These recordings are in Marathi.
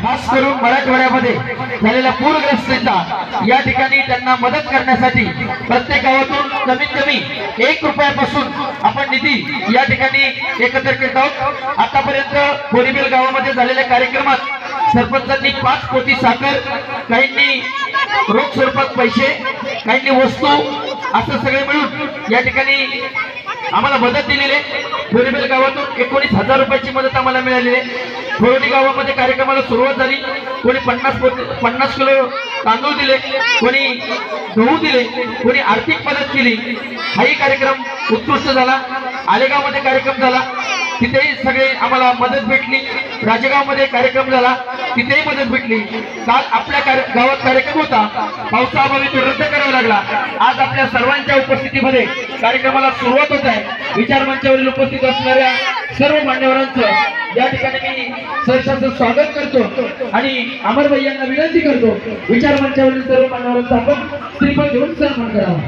खास करून मराठवाड्यामध्ये झालेल्या पूरग्रस्तांचा या ठिकाणी त्यांना मदत करण्यासाठी प्रत्येक गावातून कमीत कमी 1 रुपयापासून आपण निधी या ठिकाणी एकत्र करत आहोत। आतापर्यंत बोरीबेल गावामध्ये झालेल्या कार्यक्रमात सरपंचांनी 5 पोती साखर, काहींनी रोख स्वरूपात पैसे, काहींनी वस्तू असं सगळे मिळून या ठिकाणी आम्हाला मदत दिलेली आहे। बोरीबेल गावातून 19,000 रुपयाची मदत आम्हाला मिळालेली आहे। थोरडी गावामध्ये कार्यक्रमाला सुरुवात झाली, कोणी 50 किलो तांदूळ दिले, कोणी गहू दिले, कोणी आर्थिक मदत केली। हाही कार्यक्रम उत्कृष्ट झाला। आलेगावमध्ये कार्यक्रम झाला, तिथेही सगळे आम्हाला मदत भेटली। राजेगावमध्ये कार्यक्रम झाला, तिथेही मदत भेटली। काल आपल्या गावात कार्यक्रम होता, पावसाअभावी तो रद्द करावा लागला। आज आपल्या सर्वांच्या उपस्थितीमध्ये कार्यक्रमाला सुरुवात होत आहे। विचार मंचावरील उपस्थित असणाऱ्या सर्व मान्यवरांचं या ठिकाणी मी सहर्षाचं स्वागत करतो आणि अमरभाई यांना विनंती करतो, विचार मंचावरील सर्व मान्यवरांचा आपण श्रीफळ घेऊन सन्मान करावा।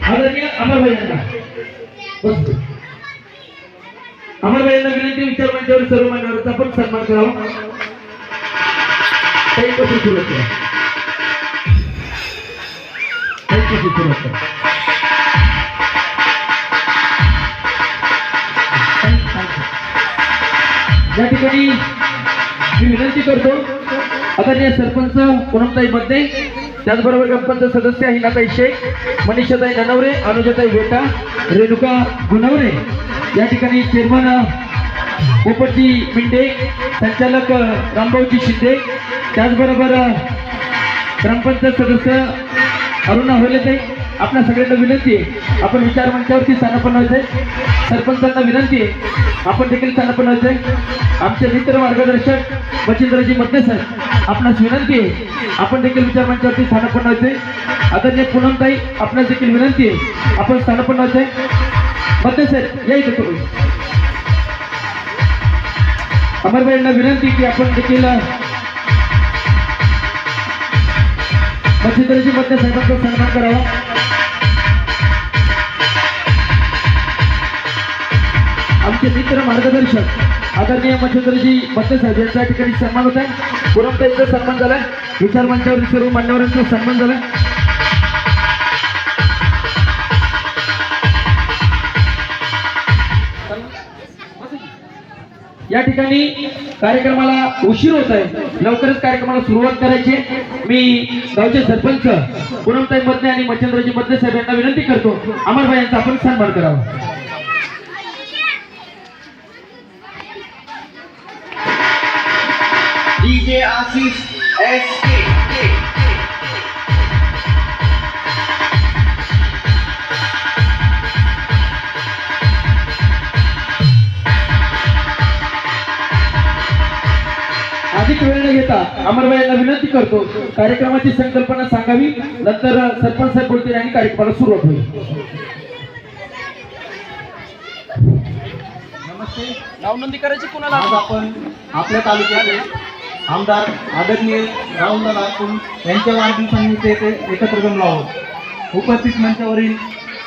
आदरणीय अमरभाई यांना बसतो। अमरभाई यांना विनंती, विचार मंचावरील सर्व मान्यवरांचा आपण सन्मान करावा। काही कशी सुरुवात करा, काही कशी सुरुवात करा। या ठिकाणी मी विनंती करतो, आदरणीय सरपंच पूनमताई बद्दे, त्याचबरोबर ग्रामपंचायत सदस्य हिनाताई शेख, मनीषाताई ननवरे, अनुजाताई वेटा, रेणुका गुणवरे, या ठिकाणी चेअरमन पोपटजी मिंडे, संचालक रामभाऊजी शिंदे, त्याचबरोबर ग्रामपंचायत सदस्य अरुणा होलेताई। आपल्या सगळ्यांना विनंती आहे, आपण विचार मंचावरती स्थानापन्न व्हायचंय। सरपंचांना विनंती आहे, आपण देखील स्थानापन्न व्हायचंय। आमचे मित्र मार्गदर्शक मच्छिंद्रजी मधने सर, आपणास विनंती आहे, आपण देखील विचार मंचावरती स्थानापन्न व्हायचंय। आदरणीय पूनमताई, आपणास देखील विनंती आहे, आपण स्थानापन्न व्हायचंय। मधने सर या इथे करू। अमरभाई यांना विनंती की आपण देखील मच्छिंद्रजी मधने साहेबांचा सन्मान करावा। आमचे मित्र मार्गदर्शक आदरणीय मच्छिंद्रजी मधने साहेब यांच्या ठिकाणी सन्मान होत आहे। पूनमताईंचा सन्मान झालाय, विचार मंचावरील सर्व मान्यवरांचा सन्मान झालाय। या ठिकाणी कार्यक्रमाला उशीर होत आहे, लवकरच कार्यक्रमाला सुरुवात करायची। मी गावचे सरपंच पूनमताई मधने आणि मच्छिंद्रजी मधने साहेब यांना विनंती करतो, अमरभाई यांचा आपण सन्मान करावा। डीजे आशीष एसके अधिक वेळ न घेता अमरभाई यांना विनंती करतो, कार्यक्रमाची संकल्पना सांगावी, नंतर सरपंच साहेब बोलतील आणि कार्यक्रमाला सुरुवात होईल। नमस्ते, नावनोंदी करायची कोणाला? आज आपण आपल्या तालुक्यात आमदार आदरणीय राहुलदादा आपण यांच्या वाढदिवसानिमित्त एकत्र जमलो आहोत। उपस्थित मंचावरील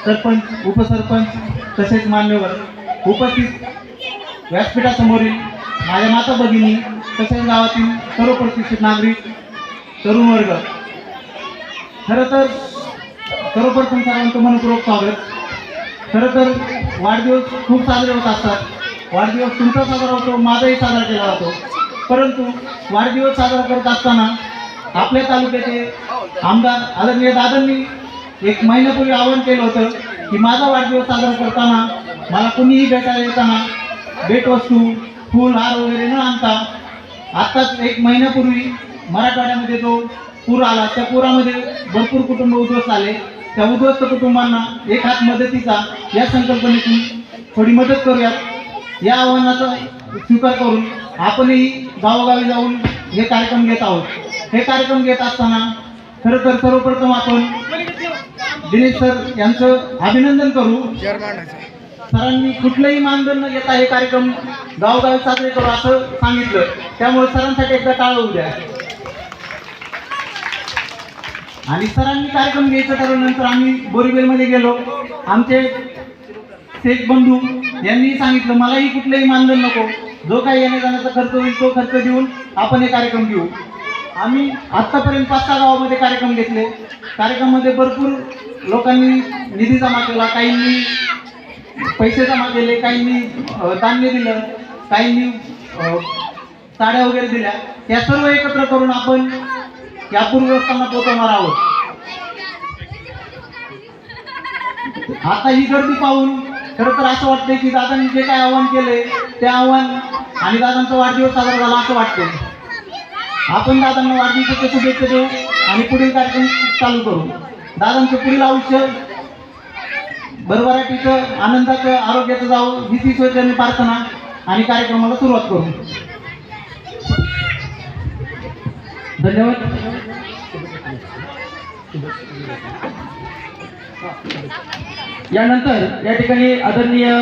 सरपंच, उपसरपंच तसेच मान्यवर, उपस्थित व्यासपीठासमोरील माझ्या माता भगिनी, तसेच गावातील सर्व प्रतिष्ठित नागरिक, तरुण वर्ग, खरं तर सर्वप्रथम सर्वांचं मनपूर्वक स्वागत। खरं तर वाढदिवस खूप साजरे होत असतात, वाढदिवस तुमचा साजरा होतो, माझाही साजरा केला जातो, परंतु वाढदिवस साजरा करत असताना आपल्या तालुक्याचे आमदार आदरणीय दादांनी 1 महिन्यापूर्वी आवाहन केलं होतं की माझा वाढदिवस साजरा करताना मला कुणीही भेटायला येताना भेटवस्तू, फूल, हार वगैरे न आणता, आत्ताच 1 महिन्यापूर्वी मराठवाड्यामध्ये जो पूर आला, त्या पुरामध्ये भरपूर कुटुंब उद्ध्वस्त आले। त्या उद्ध्वस्त कुटुंबांना एक हात मदतीचा या संकल्पनेतून थोडी मदत करूयात, या आव्हानाचा स्वीकार करून आपणही गावोगावी जाऊन हे कार्यक्रम घेत आहोत। हे कार्यक्रम घेत असताना खरं तर सर्वप्रथम आपण दिनेश सर यांचं अभिनंदन करू। सरांनी कुठलंही मानधन न घेता हे कार्यक्रम गावोगावी साजरे करू असं सांगितलं, त्यामुळे सरांसाठी एकदा टाळं होऊ द्या। आणि सरांनी कार्यक्रम घ्यायचं ठरवल्यानंतर आम्ही बोरीबेलमध्ये गेलो। आमचे शेख बंधू यांनी सांगितलं मलाही कुठलंही मानधन नको, जो काही येण्या जाण्याचा खर्च होईल तो खर्च देऊन आपण हे कार्यक्रम घेऊ. आम्ही आत्तापर्यंत 5-6 गावामध्ये कार्यक्रम घेतले. कार्यक्रमामध्ये भरपूर लोकांनी निधी जमा केला, काहींनी पैसे जमा केले, काहींनी धान्य दिलं, काहींनी साड्या वगैरे दिल्या. या सर्व एकत्र करून आपण या पूरग्रस्तांना पोहोचवणार आहोत. आता ही गर्दी पाहून खरं तर असं वाटतंय की दादांनी जे काय आव्हान केलंय ते आव्हान आणि दादांचा वाढदिवस साजरा झाला असं वाटतंय. आपण दादांना वाढदिवसाच्या शुभेच्छा देऊ आणि पुढील कार्यक्रम चालू करू. दादांचं पुढील आयुष्य भरभराटीचं, आनंदाचं, आरोग्याचं जावं हीच ईश्वराची प्रार्थना आणि कार्यक्रमाला सुरुवात करू. धन्यवाद. यानंतर या ठिकाणी आदरणीय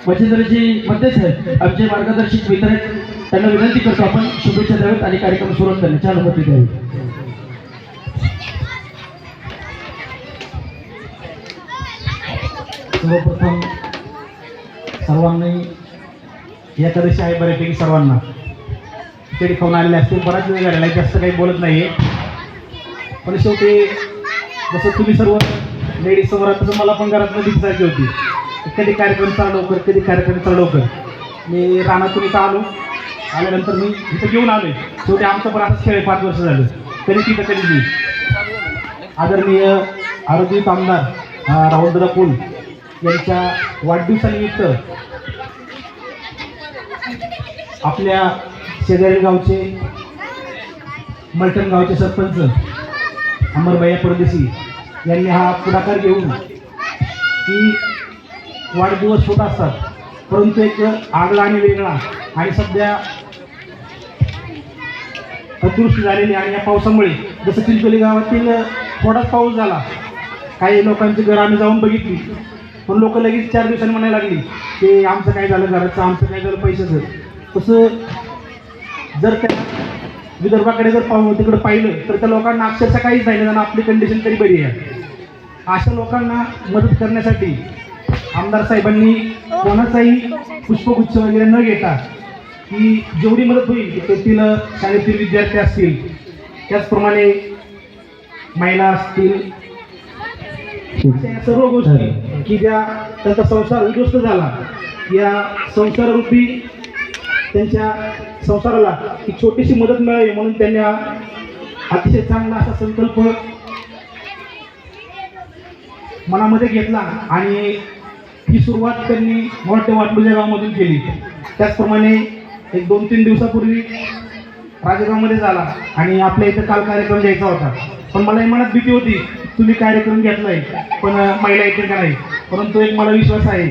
वचिंद्रजी मध्यस्थ आमचे मार्गदर्शक मित्र आहेत, त्यांना विनंती करतो आपण शुभेच्छा द्याव्यात आणि कार्यक्रम सुरुवात करण्याची अनुमती द्यावी. सर्वप्रथम सर्वांनी एकादशी आहे बऱ्यापैकी सर्वांना खिचडी खाऊन आलेले असतील. बराच वेळ झालेला आहे, जास्त काही बोलत नाही. पण शेवटी जसं तुम्ही सर्व लेडीज समोर आहात तसं मला पण घरात दिसायची होती. कधी कार्यक्रम चालू लवकर, कधी कार्यक्रम चालू लवकर. मी रानातून इथं आल्यानंतर मी इथं घेऊन आलोय. शेवटी आमचं पण असंच खेळ 5 वर्ष झालं, कधी तिथं कधी मी. आदरणीय आरोग्य आमदार राहुलदादा कुल यांच्या वाढदिवसानिमित्त आपल्या शेजारी गावचे मलटण गावचे सरपंच अमरभैया परदेशी यांनी हा पुढाकार घेऊन की वाढदिवस होत असतात, परंतु एक आगळा आणि वेगळा आणि सध्या अतिवृष्टी झालेली आणि या पावसामुळे जसं चिंचोली गावातील थोडाच पाऊस झाला, काही लोकांची घरं आम्ही जाऊन बघितली, पण लोक लगेच 4 दिवसांनी म्हणायला लागली की आमचं काय झालं घराचं, आमचं काय झालं पैशाचं. तसं जर त्या विदर्भाकडे जर तिकडं पाहिलं तर त्या लोकांना अक्षरशः काहीच नाही, त्यांना आपली कंडिशन तरी बरी आहे. अशा लोकांना मदत करण्यासाठी आमदार साहेबांनी कोणाचाही पुष्पगुच्छ वगैरे न घेता की जेवढी मदत होईल तेथील शाळेतील विद्यार्थी असतील, त्याचप्रमाणे महिला असतील, सर्व गोष्टी की ज्या त्यांचा संसार उद्ध्वस्त झाला, या संसाररूपी त्यांच्या संसाराला ही छोटीशी मदत मिळावी म्हणून त्यांनी अतिशय चांगला असा संकल्प मनामध्ये घेतला आणि ही सुरुवात त्यांनी मोठ्या वाटलुल्या गावामधून केली. त्याचप्रमाणे एक 2-3 दिवसापूर्वी राजेगावमध्ये झाला आणि आपल्या इथं काल कार्यक्रम घ्यायचा होता, पण मला मनात भीती होती तुम्ही कार्यक्रम घेतलाय पण महिला येतील का नाही. परंतु एक मला विश्वास आहे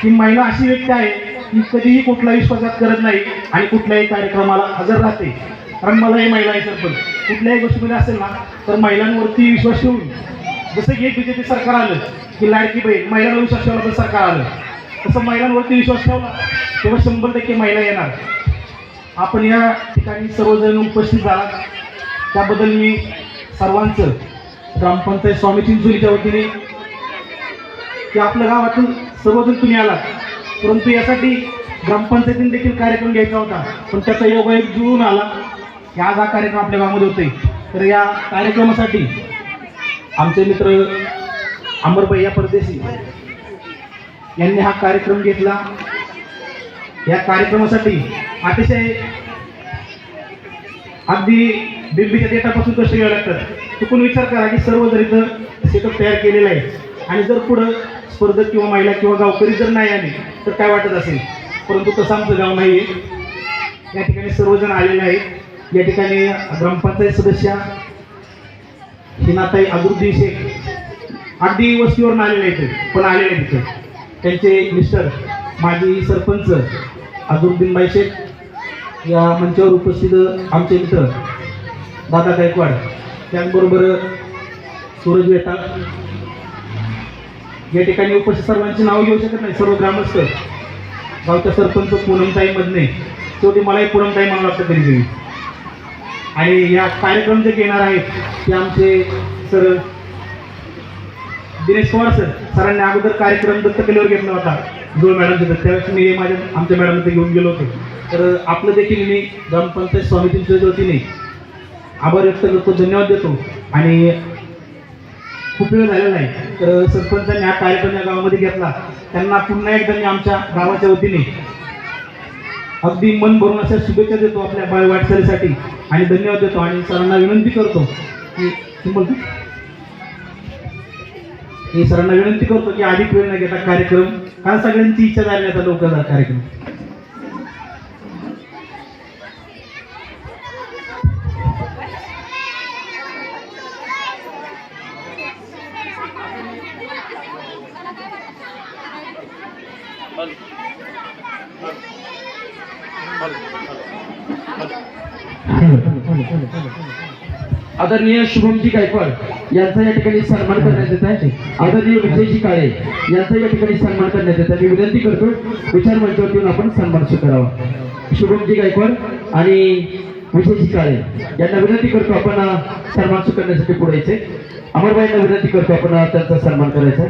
की महिला अशी व्यक्ती आहे की कधीही कुठलाही विश्वासात करत नाही आणि कुठल्याही कार्यक्रमाला हजर राहते. कारण मलाही महिला आहे सरपंच, कुठल्याही गोष्टीमध्ये असेल ना तर महिलांवरती विश्वास ठेवून, जसं की एक BJP सरकार आलं की लाडकी बहीण महिलांवर विश्वास ठेवला तर सरकार आलं, तसं महिलांवरती विश्वास ठेवला तेव्हा 100% महिला येणार. आपण या ठिकाणी सर्वजण उपस्थित झाला त्याबद्दल मी सर्वांचं ग्रामपंचायत स्वामी चिंचोलीच्या वतीने की आपल्या गावातून सर्वजण तुम्ही आलात, परंतु यासाठी ग्रामपंचायतीने देखील कार्यक्रम घ्यायचा होता, पण त्याचा योगायोग जुळून आला की आज हा कार्यक्रम आपल्या गावामध्ये होतोय. तर या कार्यक्रमासाठी आमचे मित्र अमरभैया परदेशी यांनी हा कार्यक्रम घेतला. या कार्यक्रमासाठी अतिशय अगदी बिंबीच्या डेटापासून कष्ट घ्यावे लागतात. चुकून विचार करा की सर्व जर इथं सेटअप तयार केलेलं आहे आणि जर पुढं स्पर्धक किंवा महिला किंवा गावकरी जर नाही आले तर काय वाटत असेल, परंतु तसं आमचं गाव नाही आहे. या ठिकाणी सर्वजण आलेले आहेत. या ठिकाणी ग्रामपंचायत सदस्या हिनाताई अगरुद्दीन शेख अगदी वस्तीवरून आलेले आहेत, पण आलेले आहेत तिथे. त्यांचे मिस्टर माजी सरपंच अगरुद्दीनबाई शेख, या मंचावर उपस्थित आमचे मित्र दादा गायकवाड, त्याचबरोबर सूरज वेता. या ठिकाणी उपस्थित सर्वांची नावं घेऊ शकत नाही, सर्व ग्रामस्थ, गावच्या सरपंच पूनमताई मधने, शेवटी मलाही पूनमताई म्हणावं लागतं कधी कधी. आणि या कार्यक्रम जे घेणार आहेत ते आमचे सर दिनेश पवार सरांनी अगोदर कार्यक्रम दत्तकलेवर घेतला होता जोड मॅडमचा, त्यावेळेस मी आमच्या मॅडममध्ये घेऊन गेलो होतो. तर आपलं देखील मी ग्रामपंचायत समितीच्या वतीने आभार व्यक्त करतो, धन्यवाद देतो. आणि खूप वेळ झालेला आहे, तर सरपंचांनी हा कार्यक्रम या गावामध्ये घेतला, त्यांना पुन्हा एकदा मी आमच्या गावाच्या वतीने अगदी मन भरून अशा शुभेच्छा देतो आपल्या वाटचालीसाठी आणि धन्यवाद देतो. आणि सरांना विनंती करतो की अधिक वेळ न घेता कार्यक्रम, कारण सगळ्यांची इच्छा झाली आता लवकर कार्यक्रम. आदरणीय शुभमजी गायकवाड यांचा या ठिकाणी सन्मान करण्यात येत आहे. आदरणीय विजयजी काळे यांचा या ठिकाणी सन्मान करण्यात येत आहे. मी विनंती करतो विचार मंचावरती येऊन आपण सन्मान स्वीकारावा. शुभमजी गायकवाड आणि विजयजी काळे यांना विनंती करतो आपण सन्मान स्वीकारण्यासाठी पुढे यायचे. अमरबाईंना विनंती करतो आपण त्यांचा सन्मान करायचा.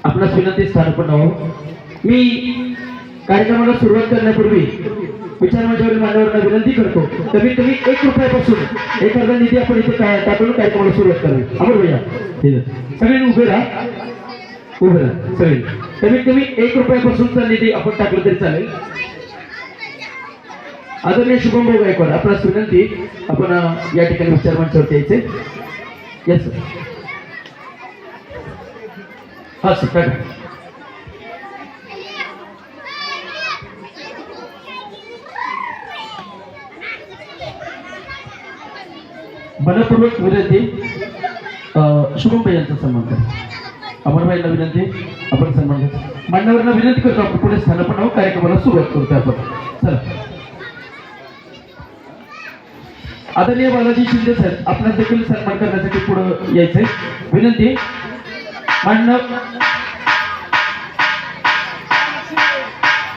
आपणास विनंती स्थान पण व्हावं. मी कार्यक्रमाला सुरुवात करण्यापूर्वी विचार मंचावरील मान्यवरांना विनंती करतो कमीत कमी 1 रुपयापासून एखादा निधी आपण इथे टाकून कार्यक्रमाला सुरुवात करावी. अमर भैया सगळे उभे राहा, सगळे कमीत कमी 1 रुपयापासूनचा निधी आपण टाकला तरी चालेल. आदरणीय शुभमभाऊ गायकवाड आपणास विनंती आपण या ठिकाणी विचार मंचावरती यायचे. Yes sir. हा सर टाका. मनपूर्वक विनंती शुभमभाई यांचा सन्मान करा. अमरभाईला विनंती आपण सन्मान करा. मान्यवरांना विनंती करतो आपण पुढे स्थानपण कार्यक्रमाला सुरुवात करतो आपण. चला. आदरणीय बालाजी शिंदे सर आपल्याला देखील सन्मान करण्यासाठी पुढे यायचंय. विनंती मान्य